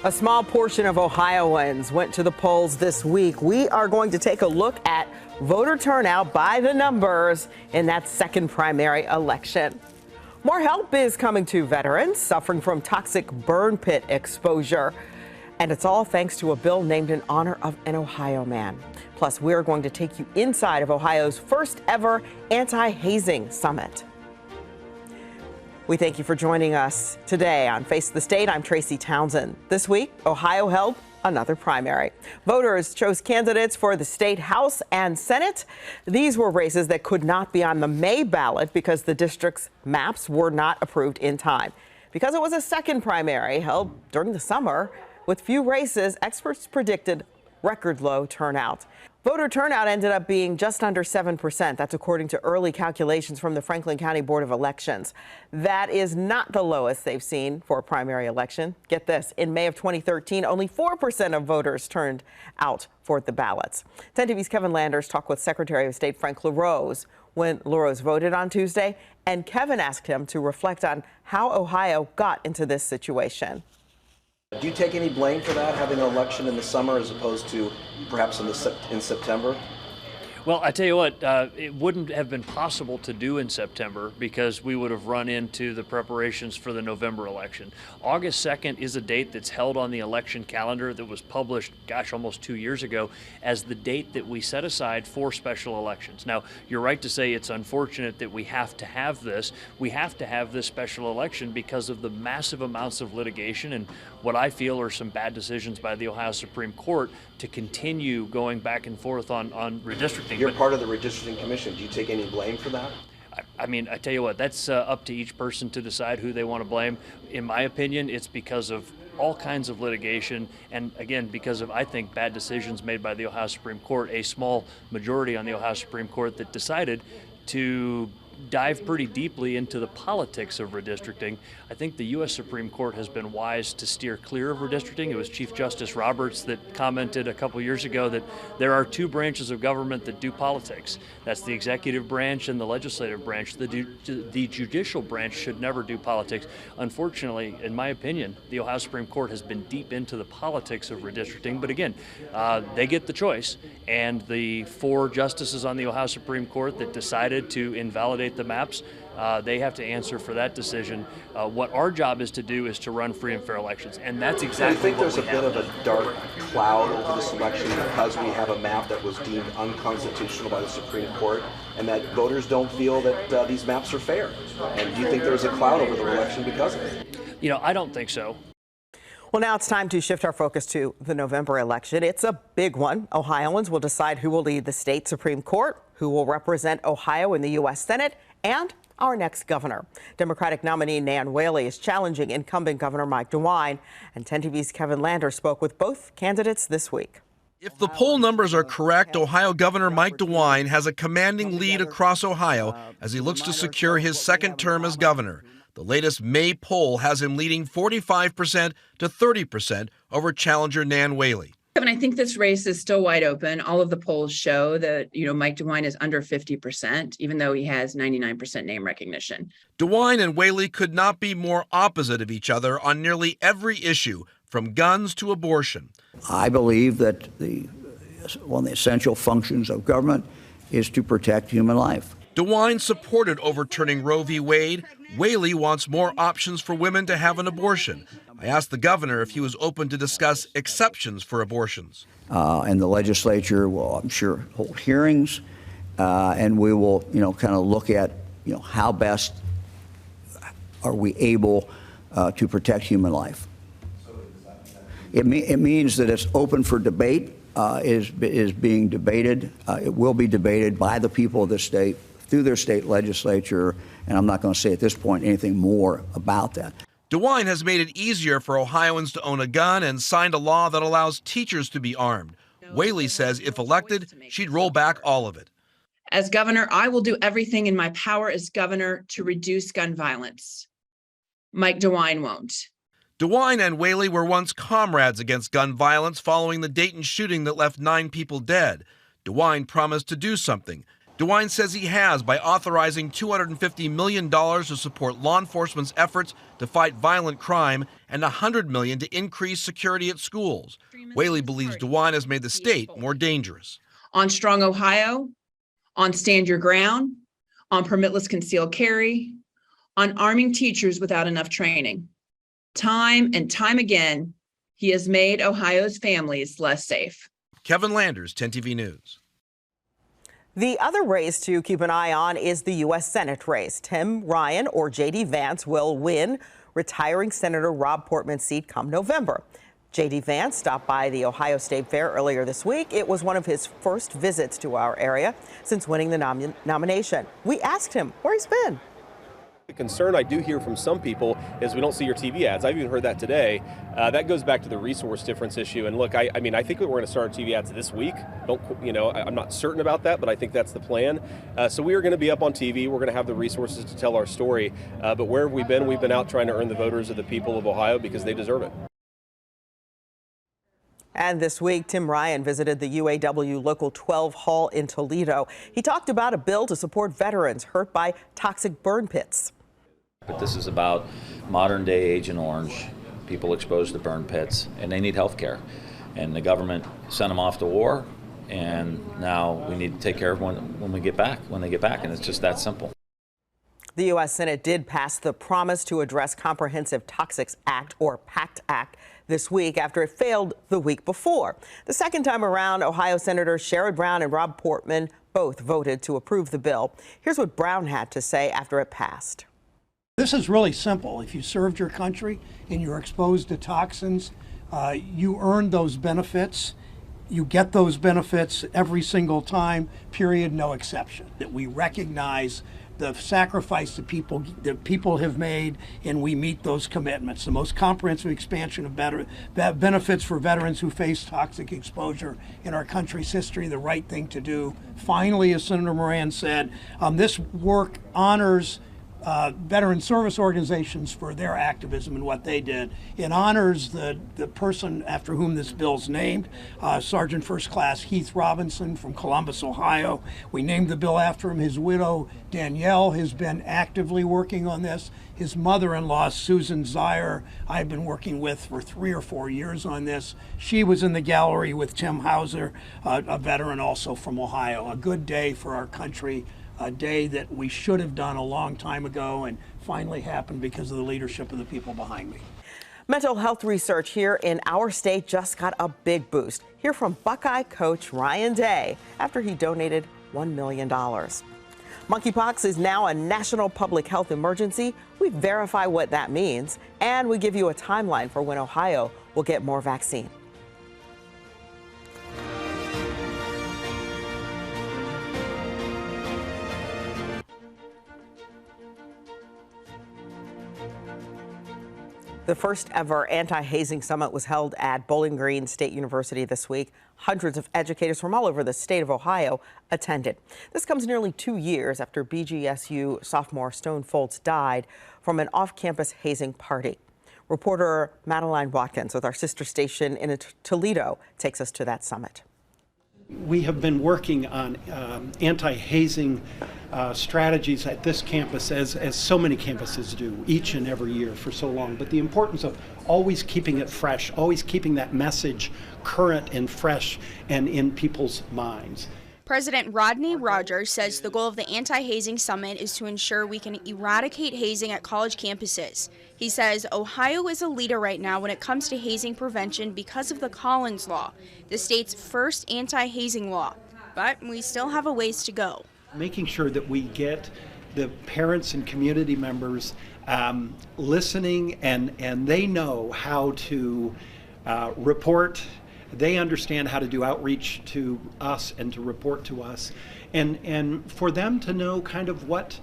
A small portion of Ohioans went to the polls this week. We are going to take a look at voter turnout by the numbers in that second primary election. More help is coming to veterans suffering from toxic burn pit exposure. And it's all thanks to a bill named in honor of an Ohio man. Plus, we're going to take you inside of Ohio's first ever Anti-Hazing Summit. We thank you for joining us today on Face the State. I'm Tracy Townsend. This week, Ohio held another primary. Voters chose candidates for the state House and Senate. These were races that could not be on the May ballot because the district's maps were not approved in time. Because it was a second primary held during the summer, with few races, experts predicted record low turnout. Voter turnout ended up being just under 7%. That's according to early calculations from the Franklin County Board of Elections. That is not the lowest they've seen for a primary election. Get this, in May of 2013, only 4% of voters turned out for the ballots. 10 TV's Kevin Landers talked with Secretary of State Frank LaRose when LaRose voted on Tuesday, and Kevin asked him to reflect on how Ohio got into this situation. Do you take any blame for that, having an election in the summer as opposed to perhaps in September? Well, I tell you what, it wouldn't have been possible to do in September because we would have run into the preparations for the November election. August 2nd is a date that's held on the election calendar that was published, almost 2 years ago, as the date that we set aside for special elections. Now, you're right to say it's unfortunate that we have to have this. We have to have this special election because of the massive amounts of litigation and what I feel are some bad decisions by the Ohio Supreme Court to continue going back and forth on redistricting. You're part of the redistricting commission. Do you take any blame for that? I mean, I tell you what, that's up to each person to decide who they want to blame. In my opinion, it's because of all kinds of litigation, and again, because of, I think, bad decisions made by the Ohio Supreme Court, a small majority on the Ohio Supreme Court that decided to dive pretty deeply into the politics of redistricting. I think the U.S. Supreme Court has been wise to steer clear of redistricting. It was Chief Justice Roberts that commented a couple years ago that there are two branches of government that do politics. That's the executive branch and the legislative branch. The judicial branch should never do politics. Unfortunately, in my opinion, the Ohio Supreme Court has been deep into the politics of redistricting. But again, they get the choice. And the 4 justices on the Ohio Supreme Court that decided to invalidate the maps, they have to answer for that decision. What our job is to do is to run free and fair elections, and that's exactly what we have. Do you think there's a bit of a dark cloud over this election because we have a map that was deemed unconstitutional by the Supreme Court, and that voters don't feel that these maps are fair? And do you think there's a cloud over the election because of it? You know, I don't think so. Well, now it's time to shift our focus to the November election. It's a big one. Ohioans will decide who will lead the state Supreme Court, who will represent Ohio in the U.S. Senate, and our next governor. Democratic nominee Nan Whaley is challenging incumbent Governor Mike DeWine, and 10 TV's Kevin Landers spoke with both candidates this week. If the poll numbers are correct, Ohio Governor Mike DeWine has a commanding lead across Ohio as he looks to secure his second term as governor. The latest May poll has him leading 45% to 30% over challenger Nan Whaley. And I think this race is still wide open. All of the polls show that, Mike DeWine is under 50%, even though he has 99% name recognition. DeWine and Whaley could not be more opposite of each other on nearly every issue, from guns to abortion. I believe that one of the essential functions of government is to protect human life. DeWine supported overturning Roe v. Wade. Whaley wants more options for women to have an abortion. I asked the governor if he was open to discuss exceptions for abortions. And the legislature will, I'm sure, hold hearings, and we will, kind of look at, how best are we able to protect human life. It means that it's open for debate, is being debated. It will be debated by the people of the state through their state legislature, and I'm not going to say at this point anything more about that. DeWine has made it easier for Ohioans to own a gun and signed a law that allows teachers to be armed. Whaley says if elected, she'd roll back all of it. As governor, I will do everything in my power as governor to reduce gun violence. Mike DeWine won't. DeWine and Whaley were once comrades against gun violence following the Dayton shooting that left 9 people dead. DeWine promised to do something. DeWine says he has by authorizing $250 million to support law enforcement's efforts to fight violent crime and $100 million to increase security at schools. Whaley believes DeWine has made the state more dangerous. On Strong Ohio, on Stand Your Ground, on permitless concealed carry, on arming teachers without enough training. Time and time again, he has made Ohio's families less safe. Kevin Landers, 10 TV News. The other race to keep an eye on is the U.S. Senate race. Tim Ryan or J.D. Vance will win retiring Senator Rob Portman's seat come November. J.D. Vance stopped by the Ohio State Fair earlier this week. It was one of his first visits to our area since winning the nomination. We asked him where he's been. The concern I do hear from some people is we don't see your TV ads. I've even heard that today. That goes back to the resource difference issue. And look, I mean, I think we're going to start our TV ads this week. I'm not certain about that, but I think that's the plan. So we are going to be up on TV. We're going to have the resources to tell our story. But where have we been? We've been out trying to earn the voters of the people of Ohio because they deserve it. And this week, Tim Ryan visited the UAW Local 12 Hall in Toledo. He talked about a bill to support veterans hurt by toxic burn pits. But this is about modern day Agent Orange, people exposed to burn pits, and they need health care. And the government sent them off to war, and now we need to take care of them when they get back, and it's just that simple. The U.S. Senate did pass the Promise to Address Comprehensive Toxics Act, or PACT Act, this week after it failed the week before. The second time around, Ohio Senators Sherrod Brown and Rob Portman both voted to approve the bill. Here's what Brown had to say after it passed. This is really simple. If you served your country and you're exposed to toxins, you earn those benefits. You get those benefits every single time, period, no exception. That we recognize the sacrifice that people have made, and we meet those commitments. The most comprehensive expansion of benefits for veterans who face toxic exposure in our country's history, the right thing to do. Finally, as Senator Moran said, this work honors veteran service organizations for their activism and what they did. It honors the person after whom this bill's named, Sergeant First Class Heath Robinson from Columbus, Ohio. We named the bill after him. His widow, Danielle, has been actively working on this. His mother-in-law, Susan Zier, I've been working with for 3 or 4 years on this. She was in the gallery with Tim Hauser, a veteran also from Ohio. A good day for our country. A day that we should have done a long time ago and finally happened because of the leadership of the people behind me. Mental health research here in our state just got a big boost. Hear from Buckeye coach Ryan Day after he donated $1 million. Monkeypox is now a national public health emergency. We verify what that means, and we give you a timeline for when Ohio will get more vaccine. The first ever Anti-Hazing Summit was held at Bowling Green State University this week. Hundreds of educators from all over the state of Ohio attended. This comes nearly 2 years after BGSU sophomore Stone Fultz died from an off-campus hazing party. Reporter Madeline Watkins with our sister station in Toledo takes us to that summit. We have been working on anti-hazing strategies at this campus, as so many campuses do each and every year for so long. But the importance of always keeping it fresh, always keeping that message current and fresh and in people's minds. President Rodney Rogers says the goal of the Anti-Hazing Summit is to ensure we can eradicate hazing at college campuses. He says Ohio is a leader right now when it comes to hazing prevention because of the Collins Law, the state's first anti-hazing law. But we still have a ways to go. Making sure that we get the parents and community members listening, and they know how to report. They understand how to do outreach to us and to report to us, and for them to know kind of what,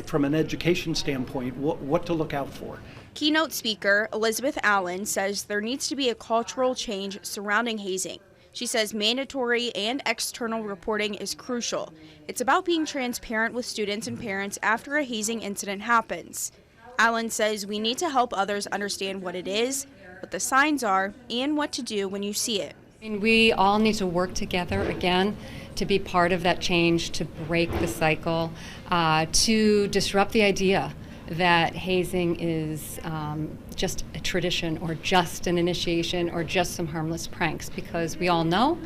from an education standpoint, what to look out for. Keynote speaker Elizabeth Allen says there needs to be a cultural change surrounding hazing. She says mandatory and external reporting is crucial. It's about being transparent with students and parents after a hazing incident happens. Allen says we need to help others understand what it is, what the signs are, and what to do when you see it. And we all need to work together again to be part of that change, to break the cycle, to disrupt the idea that hazing is just a tradition or just an initiation or just some harmless pranks, because we all know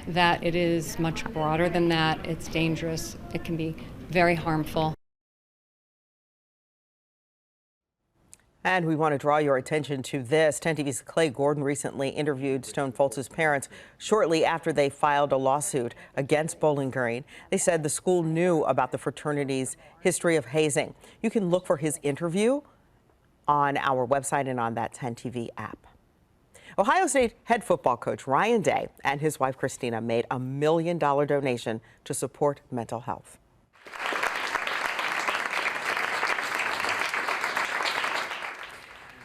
that it is much broader than that. It's dangerous. It can be very harmful. And we want to draw your attention to this. 10 TV's Clay Gordon recently interviewed Stone Fultz's parents shortly after they filed a lawsuit against Bowling Green. They said the school knew about the fraternity's history of hazing. You can look for his interview on our website and on that 10 TV app. Ohio State head football coach Ryan Day and his wife Christina made a $1 million donation to support mental health.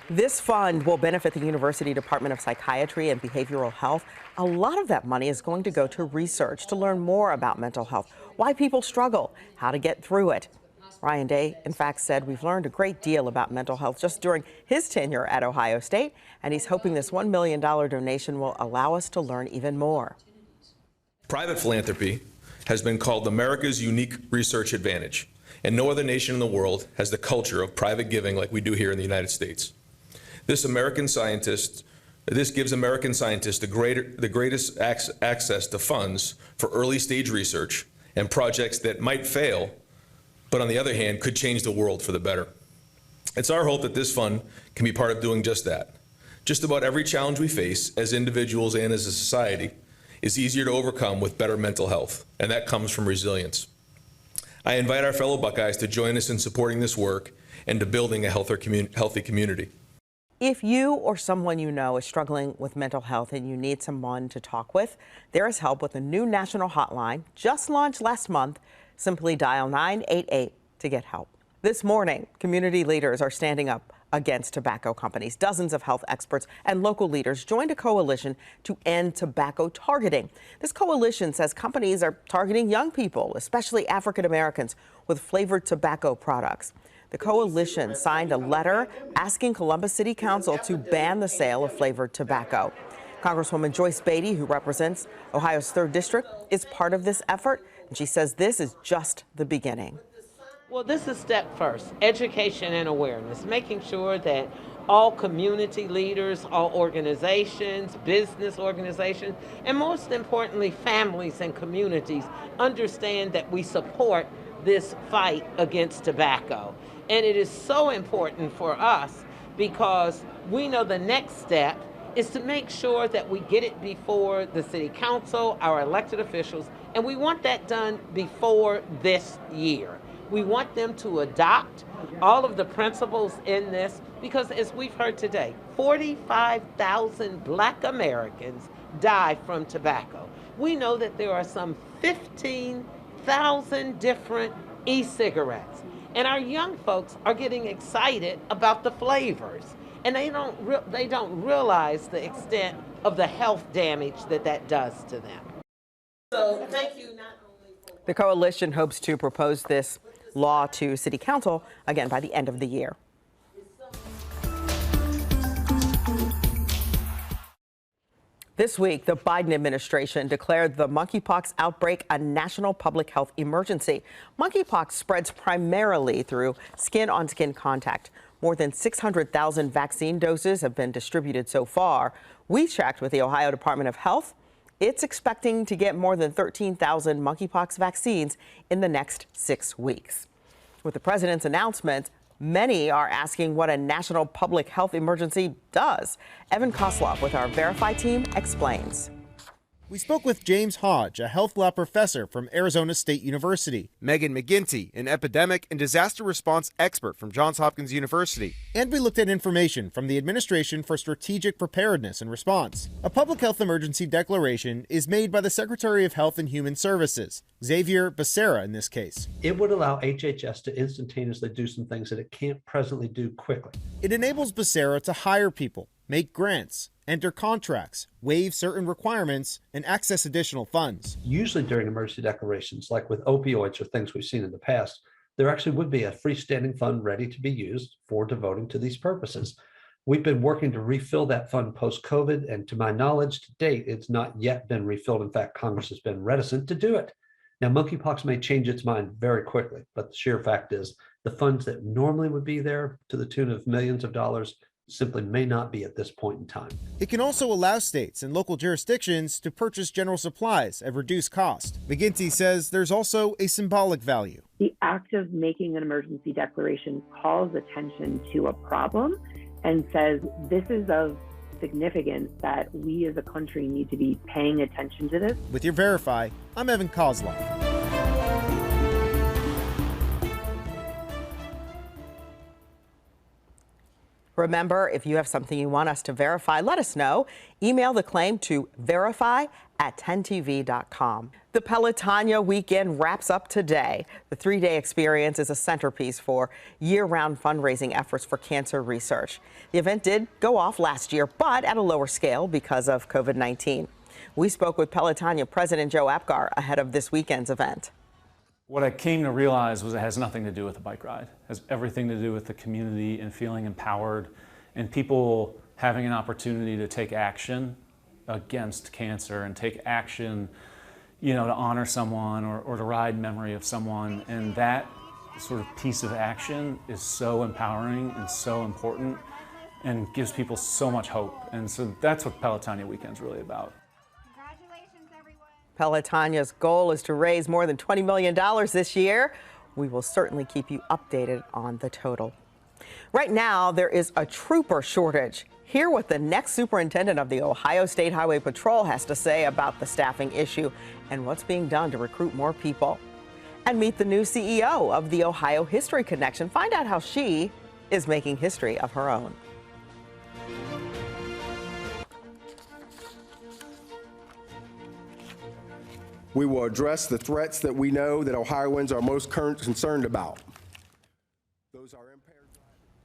This fund will benefit the University Department of Psychiatry and Behavioral Health. A lot of that money is going to go to research to learn more about mental health, why people struggle, how to get through it. Ryan Day, in fact, said we've learned a great deal about mental health just during his tenure at Ohio State, and he's hoping this $1 million donation will allow us to learn even more. Private philanthropy has been called America's unique research advantage, and no other nation in the world has the culture of private giving like we do here in the United States. This gives American scientists the greatest access to funds for early stage research and projects that might fail, but on the other hand, could change the world for the better. It's our hope that this fund can be part of doing just that. Just about every challenge we face as individuals and as a society is easier to overcome with better mental health, and that comes from resilience. I invite our fellow Buckeyes to join us in supporting this work and to building a healthy community. If you or someone you know is struggling with mental health and you need someone to talk with, there is help with a new national hotline just launched last month. Simply dial 988 to get help. This morning, community leaders are standing up against tobacco companies. Dozens of health experts and local leaders joined a coalition to end tobacco targeting. This coalition says companies are targeting young people, especially African Americans, with flavored tobacco products. The coalition signed a letter asking Columbus City Council to ban the sale of flavored tobacco. Congresswoman Joyce Beatty, who represents Ohio's 3rd District, is part of this effort, and she says this is just the beginning. Well, this is step first, education and awareness, making sure that all community leaders, all organizations, business organizations, and most importantly, families and communities understand that we support this fight against tobacco. And it is so important for us because we know the next step is to make sure that we get it before the city council, our elected officials, and we want that done before this year. We want them to adopt all of the principles in this because, as we've heard today, 45,000 Black Americans die from tobacco. We know that there are some 15,000 different e-cigarettes. And our young folks are getting excited about the flavors, and they don't realize the extent of the health damage that does to them. So thank you. The coalition hopes to propose this law to City Council again by the end of the year. This week, the Biden administration declared the monkeypox outbreak a national public health emergency. Monkeypox spreads primarily through skin-on-skin contact. More than 600,000 vaccine doses have been distributed so far. We checked with the Ohio Department of Health. It's expecting to get more than 13,000 monkeypox vaccines in the next 6 weeks. With the president's announcement, many are asking what a national public health emergency does. Evan Koslov with our Verify team explains. We spoke with James Hodge, a health law professor from Arizona State University, Megan McGinty, an epidemic and disaster response expert from Johns Hopkins University, and we looked at information from the Administration for Strategic Preparedness and Response. A public health emergency declaration is made by the Secretary of Health and Human Services, Xavier Becerra in this case. It would allow HHS to instantaneously do some things that it can't presently do quickly. It enables Becerra to hire people, make grants, enter contracts, waive certain requirements, and access additional funds. Usually during emergency declarations, like with opioids or things we've seen in the past, there actually would be a freestanding fund ready to be used for devoting to these purposes. We've been working to refill that fund post-COVID, and to my knowledge, to date, it's not yet been refilled. In fact, Congress has been reticent to do it. Now, monkeypox may change its mind very quickly, but the sheer fact is the funds that normally would be there to the tune of millions of dollars simply may not be at this point in time. It can also allow states and local jurisdictions to purchase general supplies at reduced cost. McGinty says there's also a symbolic value. The act of making an emergency declaration calls attention to a problem and says this is of significance that we as a country need to be paying attention to this. With your Verify, I'm Evan Kozlov. Remember, if you have something you want us to verify, let us know. Email the claim to verify@10tv.com. The Pelotonia weekend wraps up today. The three-day experience is a centerpiece for year-round fundraising efforts for cancer research. The event did go off last year, but at a lower scale because of COVID-19. We spoke with Pelotonia President Joe Apgar ahead of this weekend's event. What I came to realize was it has nothing to do with the bike ride. It has everything to do with the community and feeling empowered and people having an opportunity to take action against cancer and take action, to honor someone or to ride in memory of someone. And that sort of piece of action is so empowering and so important and gives people so much hope. And so that's what Pelotonia Weekend's really about. Pelotonia's goal is to raise more than $20 million this year. We will certainly keep you updated on the total. Right now, there is a trooper shortage. Hear what the next superintendent of the Ohio State Highway Patrol has to say about the staffing issue and what's being done to recruit more people. And meet the new CEO of the Ohio History Connection. Find out how she is making history of her own. We will address the threats that we know that Ohioans are most concerned about.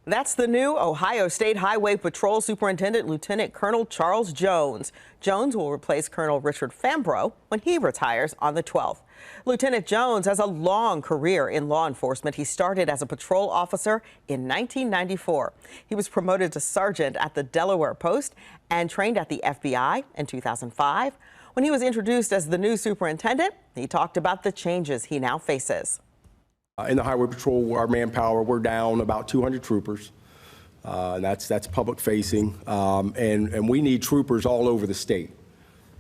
That's the new Ohio State Highway Patrol Superintendent, Lieutenant Colonel Charles Jones. Jones will replace Colonel Richard Fambro when he retires on the 12th. Lieutenant Jones has a long career in law enforcement. He started as a patrol officer in 1994. He was promoted to sergeant at the Delaware Post and trained at the FBI in 2005. When he was introduced as the new superintendent, he talked about the changes he now faces. In the Highway Patrol, our manpower, we're down about 200 troopers. That's public facing. And we need troopers all over the state.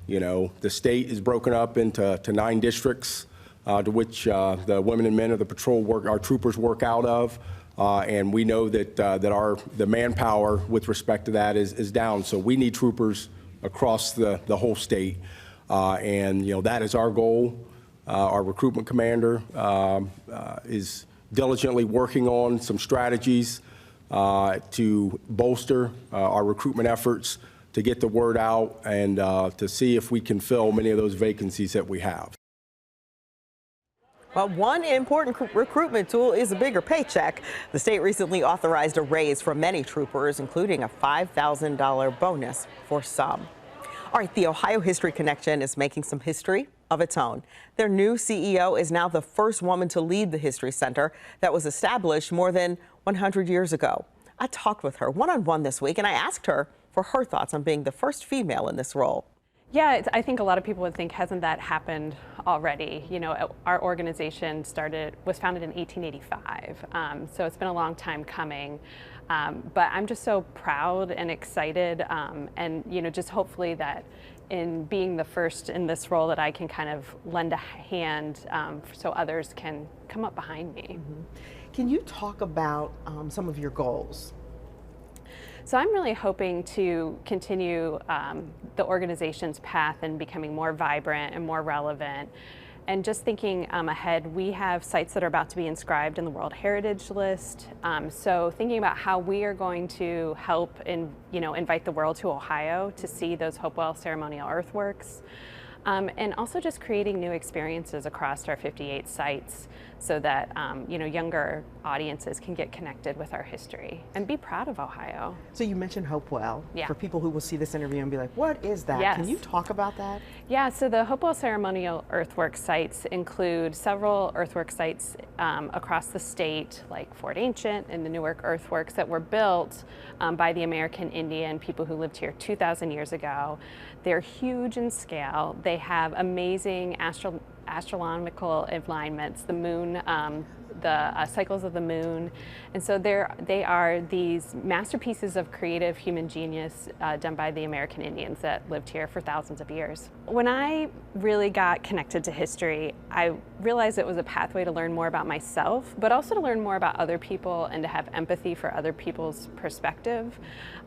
The state is broken up into 9 districts to which the women and men of the patrol our troopers work out of. And we know that the manpower with respect to that is down. So we need troopers across the whole state. That is our goal. Our recruitment commander is diligently working on some strategies to bolster our recruitment efforts, to get the word out, and to see if we can fill many of those vacancies that we have. Well, one important recruitment tool is a bigger paycheck. The state recently authorized a raise for many troopers, including a $5,000 bonus for some. All right, the Ohio History Connection is making some history of its own. Their new CEO is now the first woman to lead the History Center that was established more than 100 years ago. I talked with her one-on-one this week, and I asked her for her thoughts on being the first female in this role. Yeah, I think a lot of people would think, hasn't that happened already? Our organization was founded in 1885, so it's been a long time coming. But I'm just so proud and excited, and just hopefully that in being the first in this role that I can kind of lend a hand so others can come up behind me. Mm-hmm. Can you talk about some of your goals? So I'm really hoping to continue the organization's path in becoming more vibrant and more relevant. And just thinking ahead, we have sites that are about to be inscribed in the World Heritage List. So thinking about how we are going to help invite the world to Ohio to see those Hopewell ceremonial earthworks. and also just creating new experiences across our 58 sites so that younger audiences can get connected with our history and be proud of Ohio. So you mentioned Hopewell. Yeah. For people who will see this interview and be like, what is that? Yes. Can you talk about that? Yeah, so the Hopewell ceremonial earthwork sites include several earthwork sites across the state, like Fort Ancient and the Newark earthworks that were built by the American Indian people who lived here 2,000 years ago. They're huge in scale. They have amazing astronomical alignments, the moon, the cycles of the moon. And so they are these masterpieces of creative human genius done by the American Indians that lived here for thousands of years. When I really got connected to history, I realized it was a pathway to learn more about myself, but also to learn more about other people and to have empathy for other people's perspective.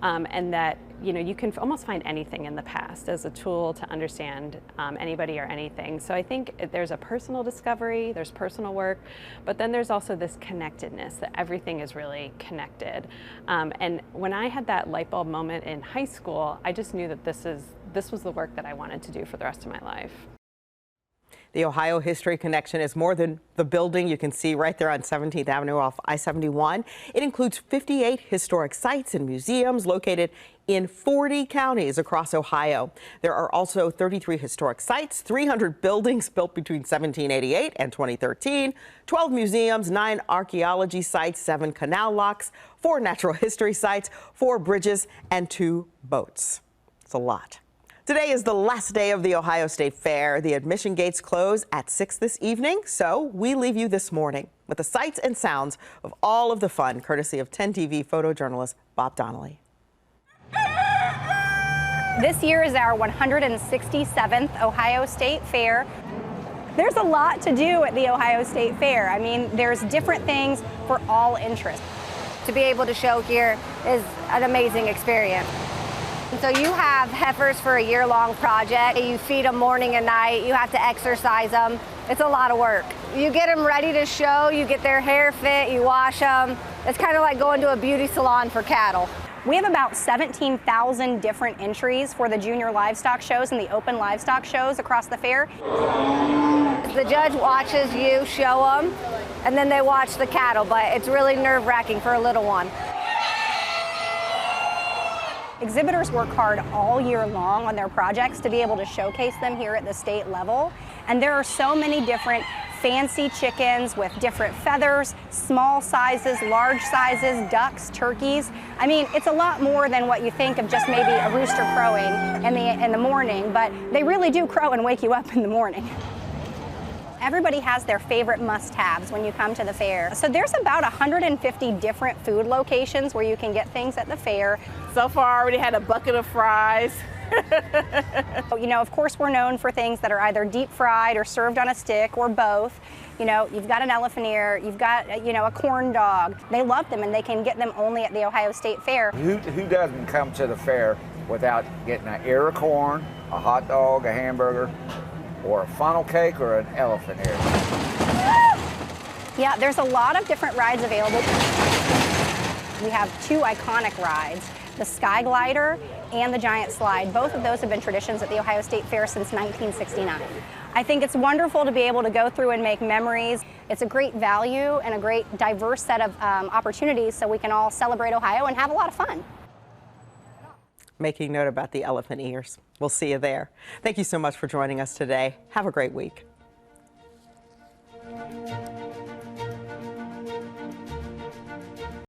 And that you can almost find anything in the past as a tool to understand anybody or anything. So I think there's a personal discovery, there's personal work, but then there's also this connectedness, that everything is really connected. And when I had that light bulb moment in high school, I just knew that this was the work that I wanted to do for the rest of my life. The Ohio History Connection is more than the building you can see right there on 17th Avenue off I-71. It includes 58 historic sites and museums located in 40 counties across Ohio. There are also 33 historic sites, 300 buildings built between 1788 and 2013, 12 museums, 9 archaeology sites, 7 canal locks, 4 natural history sites, 4 bridges, and 2 boats. It's a lot. Today is the last day of the Ohio State Fair. The admission gates close at 6 this evening, so we leave you this morning with the sights and sounds of all of the fun, courtesy of 10 TV photojournalist Bob Donnelly. This year is our 167th Ohio State Fair. There's a lot to do at the Ohio State Fair. I mean, there's different things for all interests. To be able to show here is an amazing experience. So you have heifers for a year-long project. You feed them morning and night. You have to exercise them. It's a lot of work. You get them ready to show. You get their hair fit. You wash them. It's kind of like going to a beauty salon for cattle. We have about 17,000 different entries for the junior livestock shows and the open livestock shows across the fair. The judge watches you show them, and then they watch the cattle, but it's really nerve-wracking for a little one. Exhibitors work hard all year long on their projects to be able to showcase them here at the state level. And there are so many different fancy chickens with different feathers, small sizes, large sizes, ducks, turkeys. I mean, it's a lot more than what you think of just maybe a rooster crowing in the morning, but they really do crow and wake you up in the morning. Everybody has their favorite must-haves when you come to the fair. So there's about 150 different food locations where you can get things at the fair. So far, I already had a bucket of fries. Of course, we're known for things that are either deep fried or served on a stick or both. You've got an elephant ear, you've got, a corn dog. They love them, and they can get them only at the Ohio State Fair. Who doesn't come to the fair without getting an ear of corn, a hot dog, a hamburger, or a funnel cake, or an elephant ear? Yeah, there's a lot of different rides available. We have 2 iconic rides, the Sky Glider and the Giant Slide. Both of those have been traditions at the Ohio State Fair since 1969. I think it's wonderful to be able to go through and make memories. It's a great value and a great diverse set of opportunities so we can all celebrate Ohio and have a lot of fun. Making note about the elephant ears. We'll see you there. Thank you so much for joining us today. Have a great week.